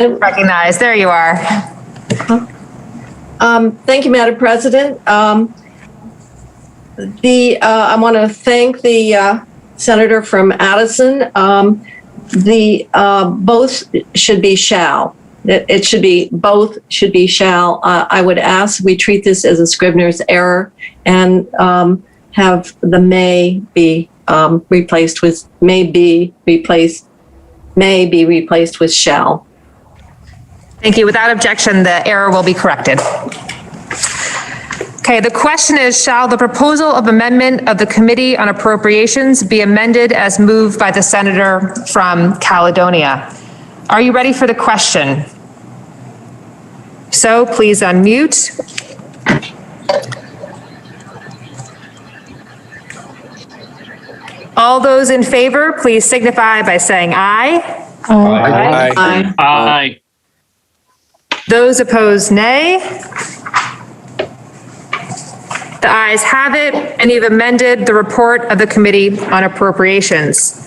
Recognized. There you are. Thank you, Madam President. I want to thank the senator from Addison. Both should be shall. It should be both should be shall. I would ask we treat this as a Scrivener's error and have the may be replaced with may be replaced with shall. Thank you. Without objection, the error will be corrected. Okay, the question is, shall the proposal of amendment of the Committee on Appropriations be amended as moved by the senator from Caledonia? Are you ready for the question? So please unmute. All those in favor, please signify by saying aye. Aye. Aye. Aye. Those opposed, nay. The ayes have it, and you've amended the report of the Committee on Appropriations.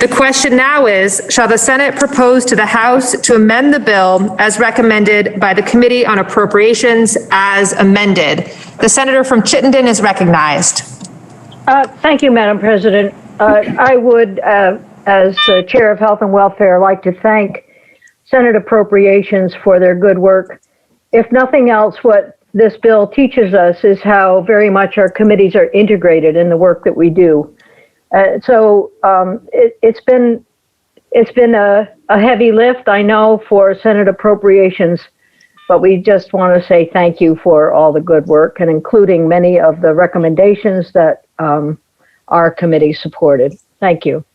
The question now is, shall the Senate propose to the House to amend the bill as recommended by the Committee on Appropriations as amended? The senator from Chittenden is recognized. Thank you, Madam President. I would, as Chair of Health and Welfare, like to thank Senate Appropriations for their good work. If nothing else, what this bill teaches us is how very much our committees are integrated in the work that we do. It's been a heavy lift, I know, for Senate Appropriations, but we just want to say thank you for all the good work and including many of the recommendations that our committee supported. Thank you.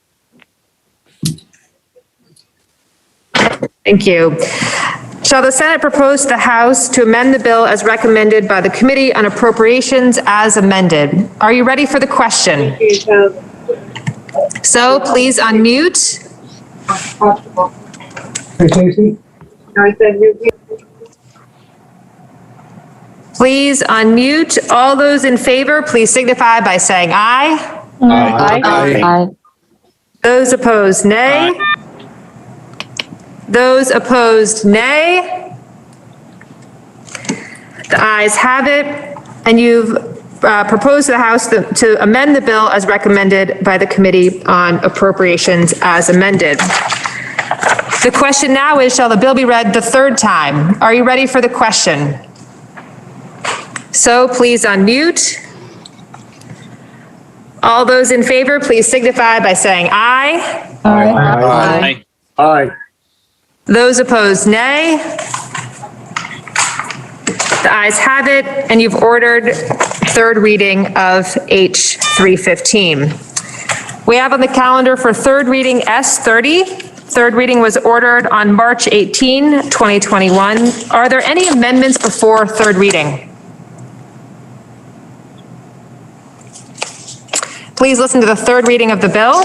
Thank you. Shall the Senate propose to the House to amend the bill as recommended by the Committee on Appropriations as amended? Are you ready for the question? So please unmute. Please unmute. All those in favor, please signify by saying aye. Aye. Those opposed, nay. Aye. Those opposed, nay. The ayes have it, and you've proposed to the House to amend the bill as recommended by the Committee on Appropriations as amended. The question now is, shall the bill be read the third time? Are you ready for the question? So please unmute. All those in favor, please signify by saying aye. Aye. Aye. Those opposed, nay. The ayes have it, and you've ordered third reading of H 315. We have on the calendar for third reading S30. Third reading was ordered on March 18, 2021. Are there any amendments before third reading? Please listen to the third reading of the bill.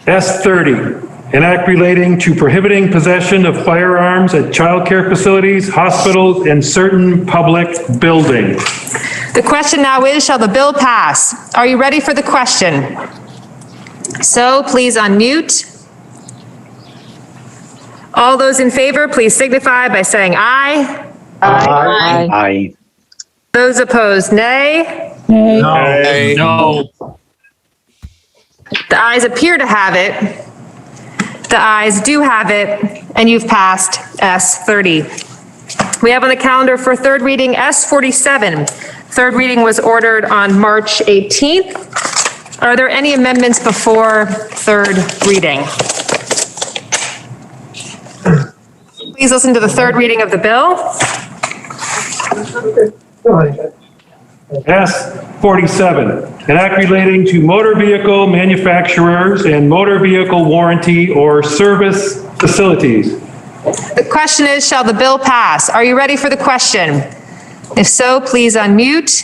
S30, an act relating to prohibiting possession of firearms at childcare facilities, hospitals, and certain public buildings. The question now is, shall the bill pass? Are you ready for the question? So please unmute. All those in favor, please signify by saying aye. Aye. Those opposed, nay. No. The ayes appear to have it. The ayes do have it, and you've passed S30. We have on the calendar for third reading S47. Third reading was ordered on March 18th. Are there any amendments before third reading? Please listen to the third reading of the bill. S47, an act relating to motor vehicle manufacturers and motor vehicle warranty or service facilities. The question is, shall the bill pass? Are you ready for the question? If so, please unmute.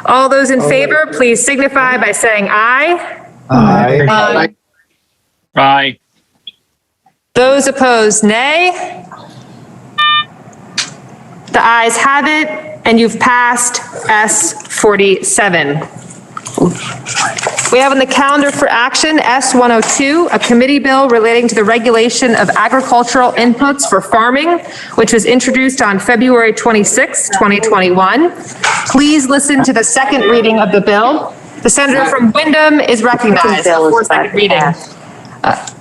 All those in favor, please signify by saying aye. Aye. Aye. Those opposed, nay. The ayes have it, and you've passed S47. We have on the calendar for action S-102, a committee bill relating to the regulation of agricultural inputs for farming, which was introduced on February 26, 2021. Please listen to the second reading of the bill. The senator from Wyndham is recognized for second reading.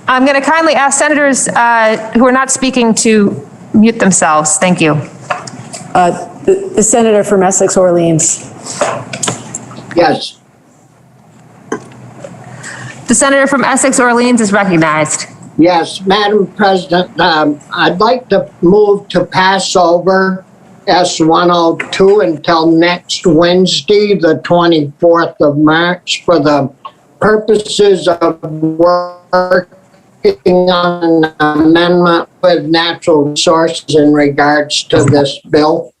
I'm going to kindly ask senators who are not speaking to mute themselves. Thank you. The senator from Essex Orleans. Yes. The senator from Essex Orleans is recognized. Yes, Madam President, I'd like to move to pass over S-102 until next Wednesday, the 24th of March, for the purposes of working on an amendment with natural resources in regards to this bill.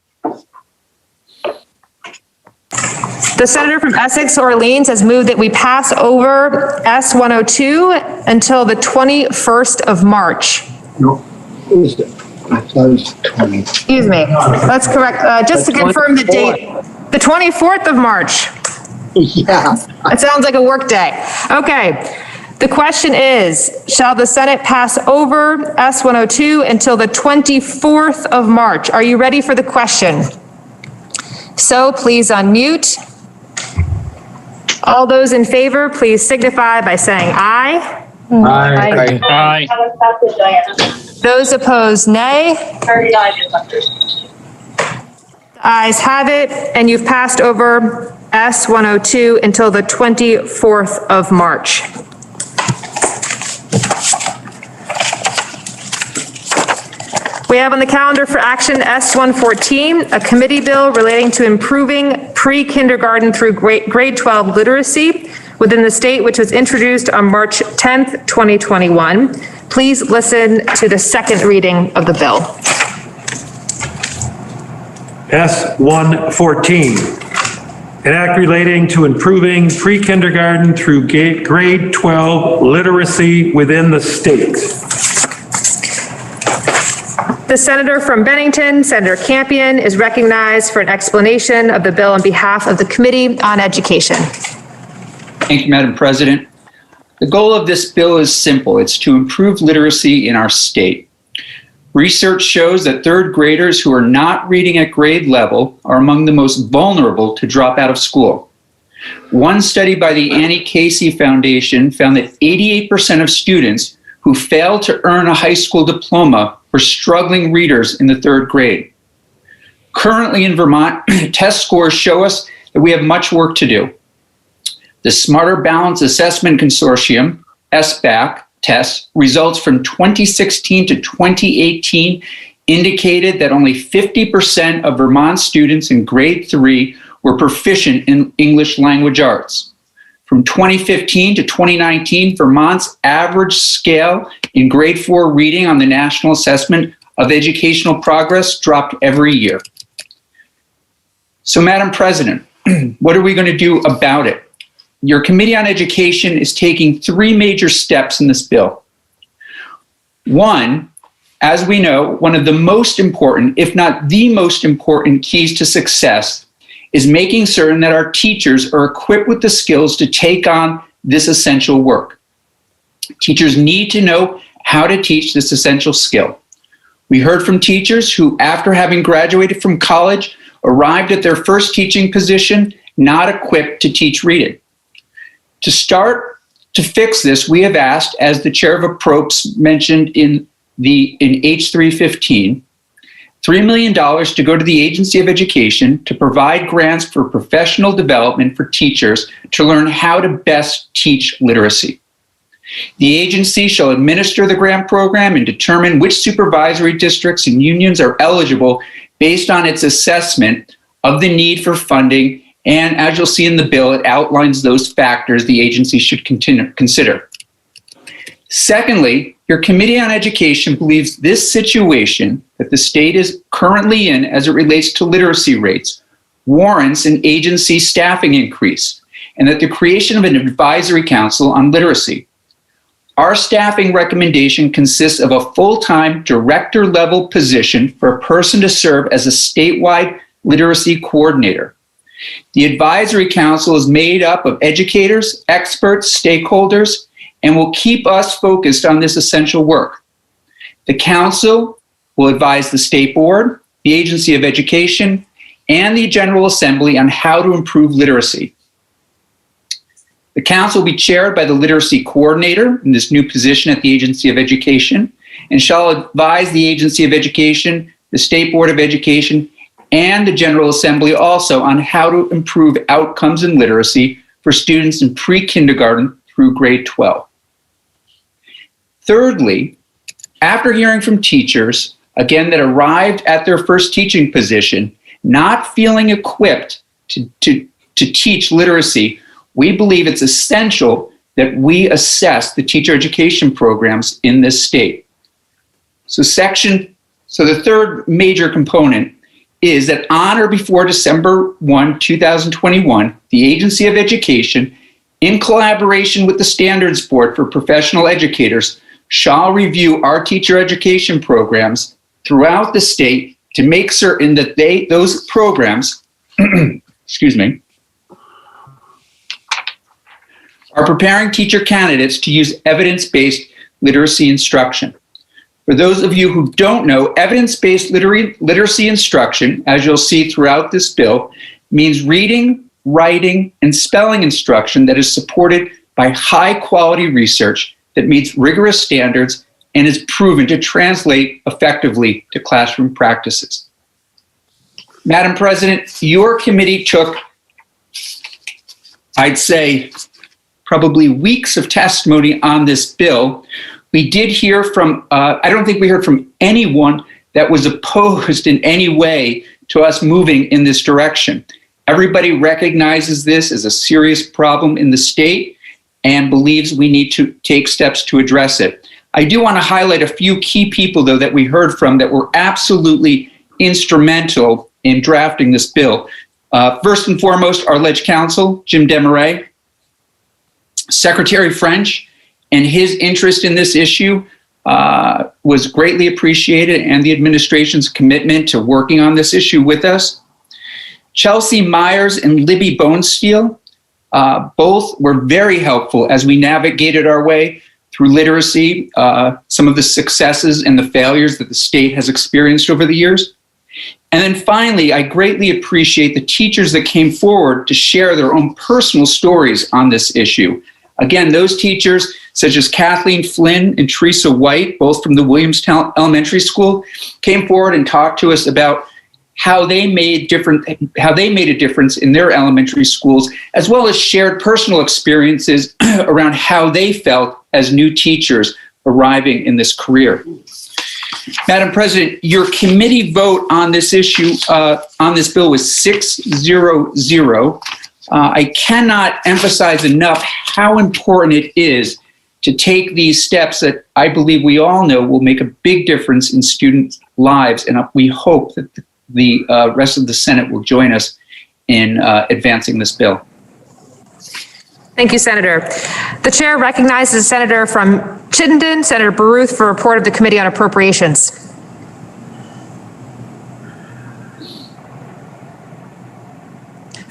The senator from Essex Orleans has moved that we pass over S-102 until the 21st of March. No, is it? I thought it was 20. Excuse me. That's correct. Just to confirm the date, the 24th of March. Yeah. It sounds like a work day. Okay. The question is, shall the Senate pass over S-102 until the 24th of March? Are you ready for the question? So please unmute. All those in favor, please signify by saying aye. Aye. Aye. Those opposed, nay. The ayes have it, and you've passed over S-102 until the 24th of March. We have on the calendar for action S-114, a committee bill relating to improving pre-kindergarten through grade 12 literacy within the state, which was introduced on March 10th, 2021. Please listen to the second reading of the bill. S-114, an act relating to improving pre-kindergarten through grade 12 literacy within the state. The senator from Bennington, Senator Campion, is recognized for an explanation of the bill on behalf of the Committee on Education. Thank you, Madam President. The goal of this bill is simple. It's to improve literacy in our state. Research shows that third graders who are not reading at grade level are among the most vulnerable to drop out of school. One study by the Annie Casey Foundation found that 88% of students who failed to earn a high school diploma were struggling readers in the third grade. Currently in Vermont, test scores show us that we have much work to do. The Smarter Balance Assessment Consortium, SBAC, test results from 2016 to 2018 indicated that only 50% of Vermont students in grade 3 were proficient in English language arts. From 2015 to 2019, Vermont's average scale in grade 4 reading on the National Assessment of Educational Progress dropped every year. So, Madam President, what are we going to do about it? Your Committee on Education is taking 3 major steps in this bill. One, as we know, one of the most important, if not the most important keys to success is making certain that our teachers are equipped with the skills to take on this essential work. Teachers need to know how to teach this essential skill. We heard from teachers who, after having graduated from college, arrived at their first teaching position not equipped to teach reading. To start to fix this, we have asked, as the chair of APROPS mentioned in H315, $3 million to go to the Agency of Education to provide grants for professional development for teachers to learn how to best teach literacy. The agency shall administer the grant program and determine which supervisory districts and unions are eligible based on its assessment of the need for funding. And as you'll see in the bill, it outlines those factors the agency should consider. Secondly, your Committee on Education believes this situation that the state is currently in as it relates to literacy rates warrants an agency staffing increase and that the creation of an advisory council on literacy. Our staffing recommendation consists of a full-time director-level position for a person to serve as a statewide literacy coordinator. The advisory council is made up of educators, experts, stakeholders, and will keep us focused on this essential work. The council will advise the state board, the Agency of Education, and the General Assembly on how to improve literacy. The council will be chaired by the literacy coordinator in this new position at the Agency of Education, and shall advise the Agency of Education, the State Board of Education, and the General Assembly also on how to improve outcomes in literacy for students in pre-kindergarten through grade 12. Thirdly, after hearing from teachers, again, that arrived at their first teaching position, not feeling equipped to teach literacy, we believe it's essential that we assess the teacher education programs in this state. So the third major component is that on or before December 1, 2021, the Agency of Education, in collaboration with the Standards Board for Professional Educators, shall review our teacher education programs throughout the state to make certain that those programs, are preparing teacher candidates to use evidence-based literacy instruction. For those of you who don't know, evidence-based literacy instruction, as you'll see throughout this bill, means reading, writing, and spelling instruction that is supported by high-quality research that meets rigorous standards and is proven to translate effectively to classroom practices. Madam President, your committee took, I'd say, probably weeks of testimony on this bill. We did hear from, I don't think we heard from anyone that was opposed in any way to us moving in this direction. Everybody recognizes this as a serious problem in the state and believes we need to take steps to address it. I do want to highlight a few key people, though, that we heard from that were absolutely instrumental in drafting this bill. First and foremost, our Ledge Counsel, Jim Desmarais, Secretary French, and his interest in this issue was greatly appreciated, and the administration's commitment to working on this issue with us. Chelsea Myers and Libby Bonesteel, both were very helpful as we navigated our way through literacy, some of the successes and the failures that the state has experienced over the years. And then finally, I greatly appreciate the teachers that came forward to share their own personal stories on this issue. Again, those teachers, such as Kathleen Flynn and Teresa White, both from the Williamstown Elementary School, came forward and talked to us about how they made a difference in their elementary schools, as well as shared personal experiences around how they felt as new teachers arriving in this career. Madam President, your committee vote on this issue, on this bill was 6-0-0. I cannot emphasize enough how important it is to take these steps that I believe we all know will make a big difference in students' lives, and we hope that the rest of the Senate will join us in advancing this bill. Thank you, Senator. The chair recognizes the senator from Chittenden, Senator Baruth, for a report of the Committee on Appropriations.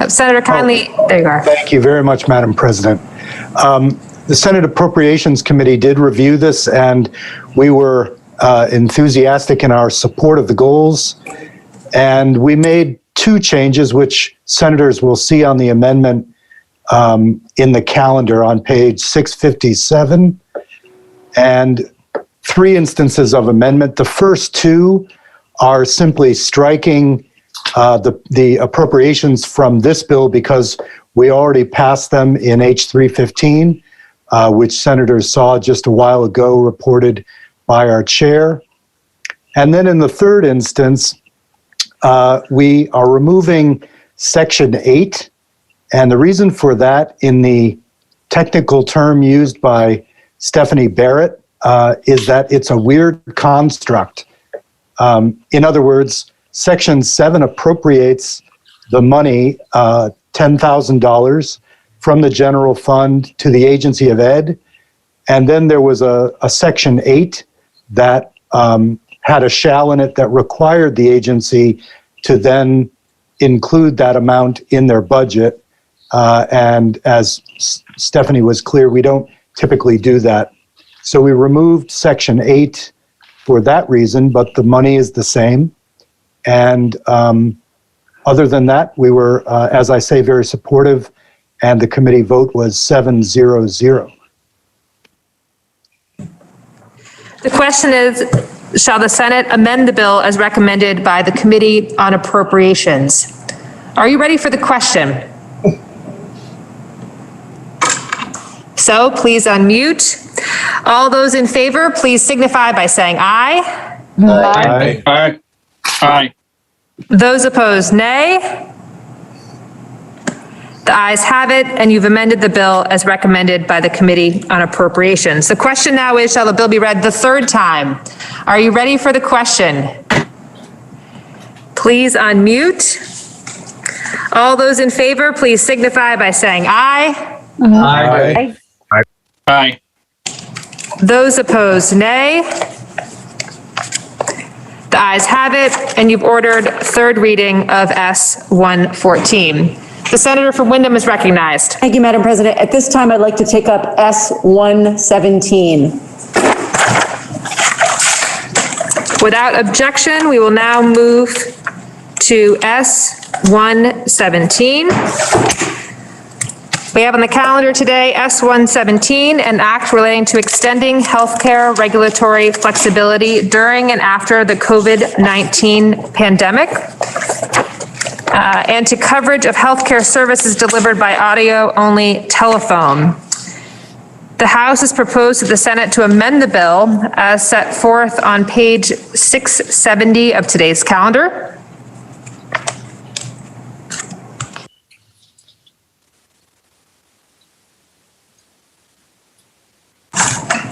Senator, kindly, there you are. Thank you very much, Madam President. The Senate Appropriations Committee did review this, and we were enthusiastic in our support of the goals. And we made two changes, which senators will see on the amendment in the calendar on page 657, and three instances of amendment. The first two are simply striking the appropriations from this bill because we already passed them in H315, which senators saw just a while ago, reported by our chair. And then in the third instance, we are removing Section 8. And the reason for that, in the technical term used by Stephanie Barrett, is that it's a weird construct. In other words, Section 7 appropriates the money, $10,000, from the general fund to the Agency of Ed. And then there was a Section 8 that had a shall in it that required the agency to then include that amount in their budget. And as Stephanie was clear, we don't typically do that. So we removed Section 8 for that reason, but the money is the same. And other than that, we were, as I say, very supportive, and the committee vote was 7-0-0. The question is, shall the Senate amend the bill as recommended by the Committee on Appropriations? Are you ready for the question? So please unmute. All those in favor, please signify by saying aye. Aye. Aye. Aye. Those opposed, nay. The ayes have it, and you've amended the bill as recommended by the Committee on Appropriations. The question now is, shall the bill be read the third time? Are you ready for the question? Please unmute. All those in favor, please signify by saying aye. Aye. Aye. Those opposed, nay. The ayes have it, and you've ordered third reading of S-114. The senator from Wyndham is recognized. Thank you, Madam President. At this time, I'd like to take up S-117. Without objection, we will now move to S-117. We have on the calendar today S-117, an act relating to extending healthcare regulatory flexibility during and after the COVID-19 pandemic, and to coverage of healthcare services delivered by audio-only telephone. The House has proposed to the Senate to amend the bill as set forth on page 670 of today's calendar.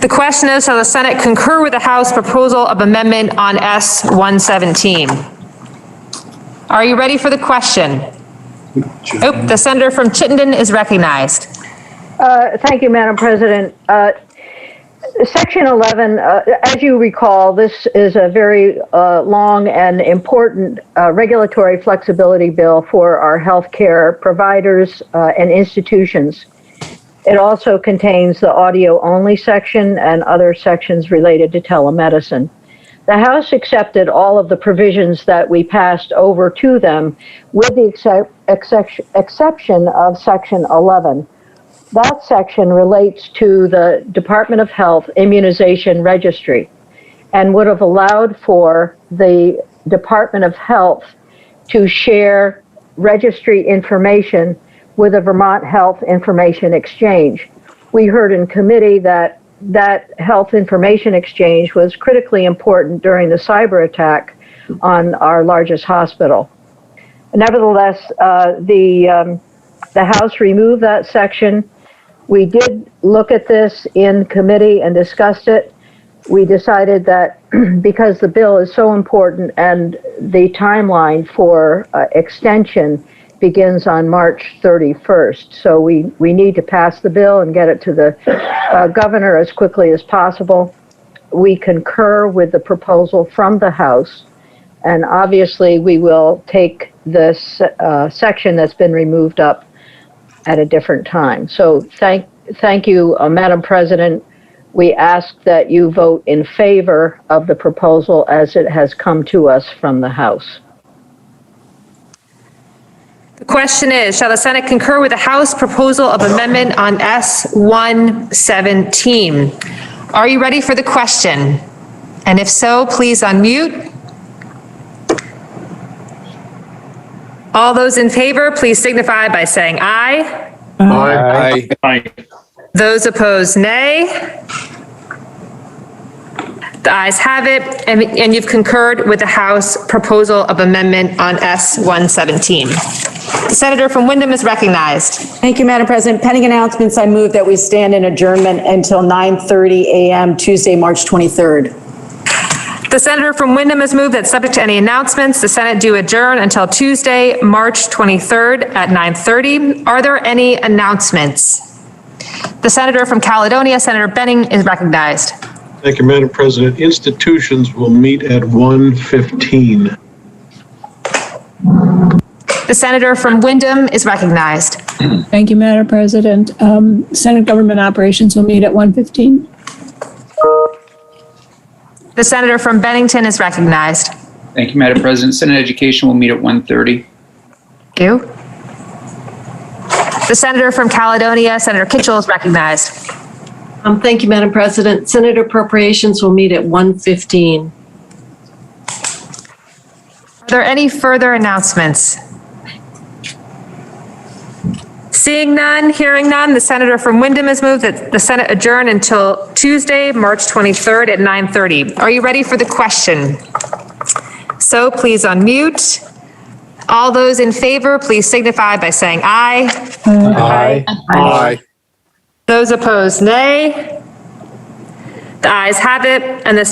The question is, shall the Senate concur with the House proposal of amendment on S-117? Are you ready for the question? Oh, the senator from Chittenden is recognized. Thank you, Madam President. Section 11, as you recall, this is a very long and important regulatory flexibility bill for our healthcare providers and institutions. It also contains the audio-only section and other sections related to telemedicine. The House accepted all of the provisions that we passed over to them, with the exception of Section 11. That section relates to the Department of Health Immunization Registry and would have allowed for the Department of Health to share registry information with the Vermont Health Information Exchange. We heard in committee that health information exchange was critically important during the cyber attack on our largest hospital. Nevertheless, the House removed that section. We did look at this in committee and discussed it. We decided that because the bill is so important and the timeline for extension begins on March 31st. So we need to pass the bill and get it to the governor as quickly as possible. We concur with the proposal from the House, and obviously we will take this section that's been removed up at a different time. So thank you, Madam President. We ask that you vote in favor of the proposal as it has come to us from the House. The question is, shall the Senate concur with the House proposal of amendment on S-117? Are you ready for the question? And if so, please unmute. All those in favor, please signify by saying aye. Aye. Aye. Those opposed, nay. The ayes have it, and you've concurred with the House proposal of amendment on S-117. The senator from Wyndham is recognized. Thank you, Madam President. Pending announcements, I move that we stand in adjournment until 9:30 a.m. Tuesday, March 23rd. The senator from Wyndham has moved that, subject to any announcements, the Senate do adjourn until Tuesday, March 23rd at 9:30. Are there any announcements? The senator from Caledonia, Senator Benning, is recognized. Thank you, Madam President. Institutions will meet at 1:15. The senator from Wyndham is recognized. Thank you, Madam President. Senate Government Operations will meet at 1:15. The senator from Bennington is recognized. Thank you, Madam President. Senate Education will meet at 1:30. Thank you. The senator from Caledonia, Senator Kitchell, is recognized. Thank you, Madam President. Senate Appropriations will meet at 1:15. Are there any further announcements? Seeing none, hearing none, the senator from Wyndham has moved that the Senate adjourn until Tuesday, March 23rd at 9:30. Are you ready for the question? So please unmute. All those in favor, please signify by saying aye. Aye. Aye. Those opposed, nay. The ayes have it, and the